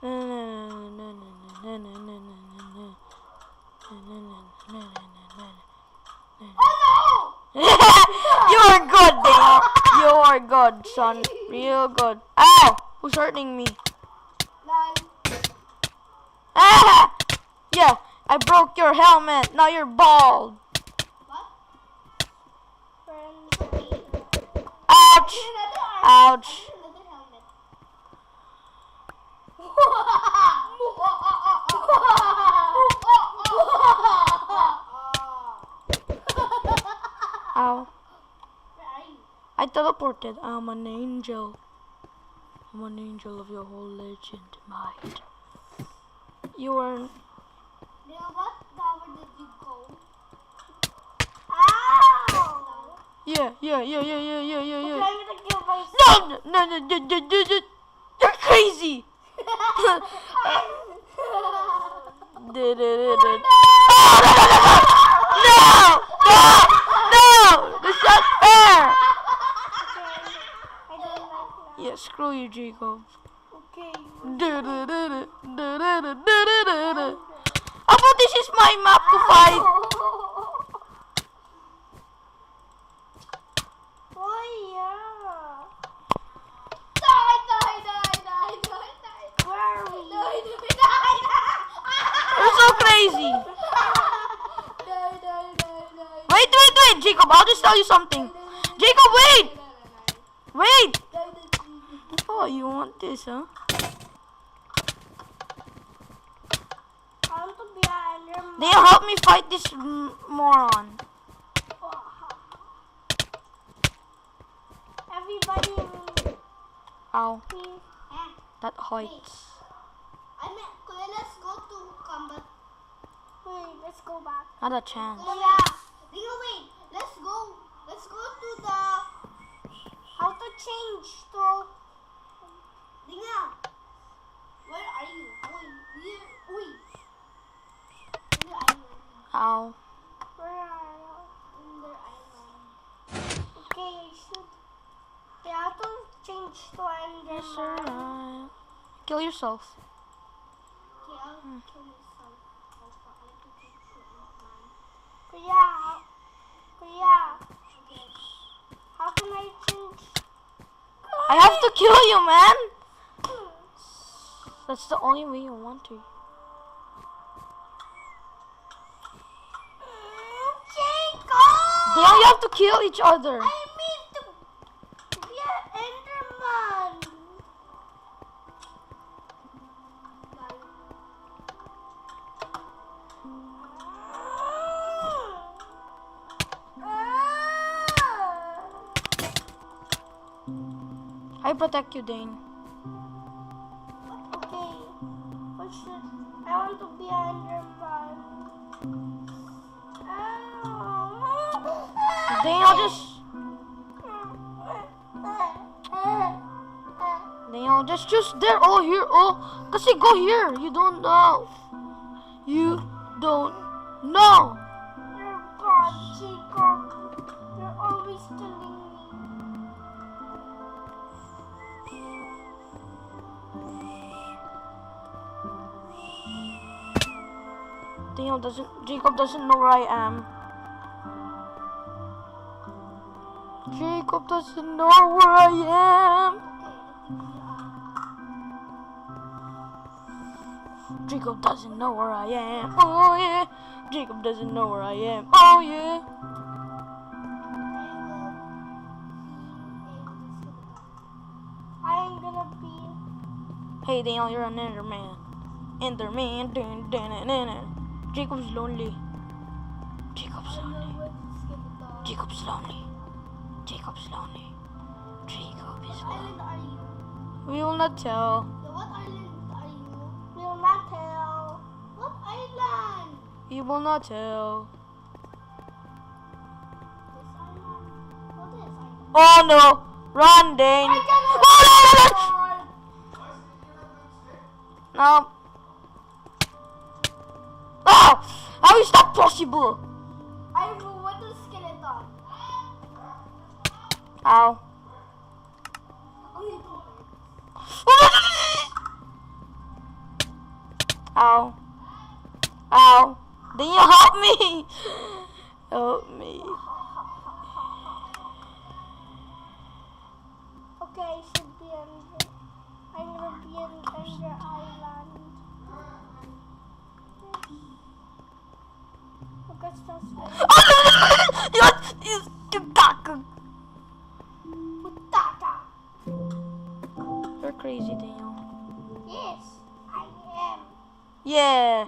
Oh no! You're good, Dale. You're good, son. Real good. Ow! Who's hurting me? None. Ah! Yeah, I broke your helmet. Now you're bald. What? Ouch! Ouch! Another helmet. Ow. Where are you? I teleported. I'm an angel. I'm an angel of your whole legend might. You were... Neil, what tower did you go? Ow! Yeah. I'm gonna kill myself. No! You're crazy! No! That's not fair! I don't like that. Yeah, screw you, Jacob. Okay. How about this is my map to fight? Oh yeah. Die. Where are we? You're so crazy. Die. Wait, Jacob, I'll just tell you something. Jacob, wait! Wait! Oh, you want this, huh? I want to be an Enderman. They help me fight this moron. Everybody, Ow, please. that hurts. Let's go to combat. Wait, let's go back. Not a chance. Oh yeah. Wait. Let's go to the. How to change to. Dinga. Where are you? Wait. In the island. Ow. Where are you? In the island. Okay, I should. Yeah, how to change to Enderman. Yes, sir. Kill yourself. Okay, I'll kill myself. Let me change to Enderman. Kuya. Okay. How can I change? I have to kill you, man. That's the only way you want to. Jacob! Then you have to kill each other. I mean to be an Enderman. I protect you, Dane. Okay. What should I want to be an Enderman? Dane, I'll just... Dane, I'll just they're all here. Oh, kasi go here. You don't know. You don't know. You're bad, Jacob. You're always telling me. Jacob doesn't know where I am. Jacob doesn't know where I am. Jacob doesn't know where I am. Oh yeah. Jacob doesn't know where I am. Oh yeah. I'm gonna be. Hey Daniel, you're an Enderman. Enderman. Dun, dun, dun, dun, dun. Jacob's lonely. Jacob's lonely. Jacob's lonely. Jacob's lonely. Jacob is What lonely. island are you? We will not tell. What island are you? Will not tell. What island? We will not tell. This island. What is island? Oh no! Run, Dane! I cannot. Oh, no! Oh! How is that possible? I ruined the skeleton. Ow. Only two. Ow. Ow. Daniel, help me! Help me. Okay, I should be under. I'm gonna be under island. Because that's Putata. You're crazy, Daniel. Yes, I am. Yeah.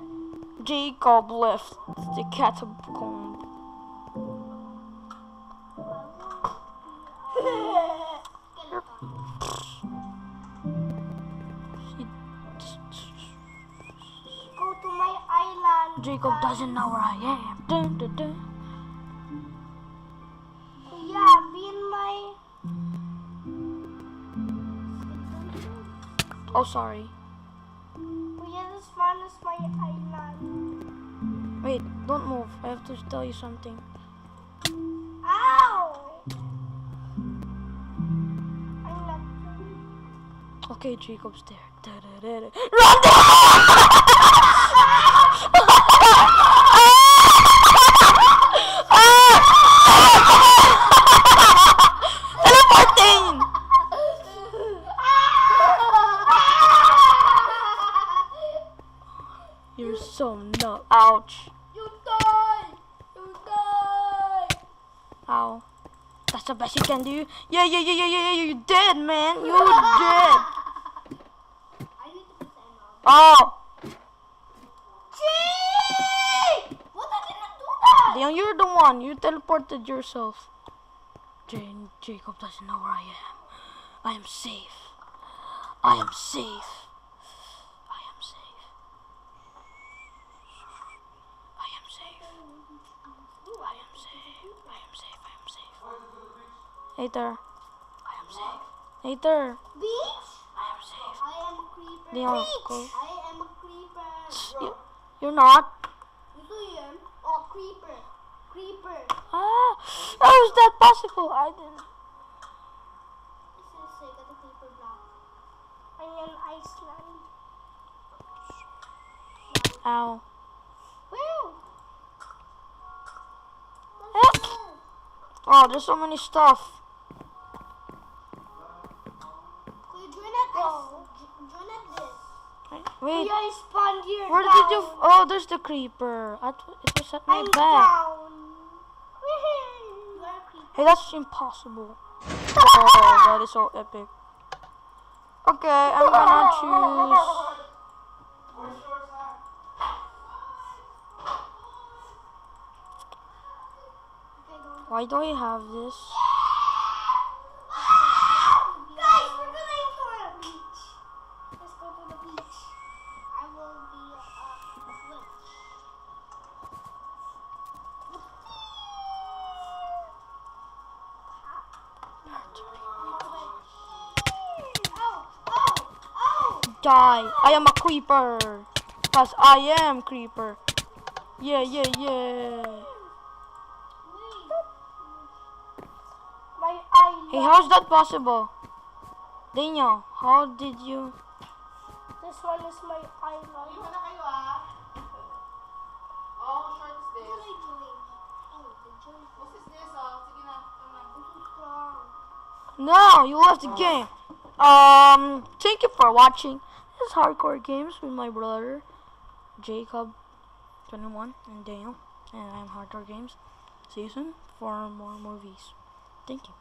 Jacob left the catacomb. Go to my island. Jacob doesn't know where I am. Dun, dun, dun. Yeah, be in my. Oh, sorry. Yeah, this one is my island. Wait, don't move. I have to tell you something. Ow! I'm not. Okay, Jacob's there. Da, da, da, da. Run down! Teleporting! You're so nut. Ouch. You die! You die! Ow. That's the best you can do. Yeah. You're dead, man. You're dead. I need to put the end on. Oh. Gee! What I didn't do that? Leon, you're the one. You teleported yourself. Jacob doesn't know where I am. I am safe. I am safe. I am safe. I am safe. I am safe. I am safe. I am safe. Hater. I am safe. Hater. Beach? I am safe. I am a creeper. Leon, Beach! go. I am a creeper. You're not. You do you am? Oh, creeper. Creeper. Ah, how is that possible? I didn't. This is say got a creeper block. I'm in Iceland. Ow. Woo! Heck. Oh, there's so many stuff. Could you join at join at this? Wait, I spawned here. where did you? Oh, there's the creeper. It was at my I'm back. down. You're a creeper. Hey, that's impossible. Oh, that is so epic. Okay, I'm gonna choose. Why do I have this? Guys, we're going to a beach. Let's go to the beach. I will be a switch. Oh! Die. I am a creeper. Cause I am creeper. Yeah. Wait. My island. Hey, how's that possible? Daniel, how did you? This one is my island. Lima na kayo ah. Oh, short is this. What did I join? Oh, the join. What is this oh? Sige na. Come on. I'm so strong. No, you left the game. Thank you for watching. This is Hardcore Games with my brother, Jacob, 21, and Daniel, and I'm Hardcore Games. See you soon for more movies. Thank you.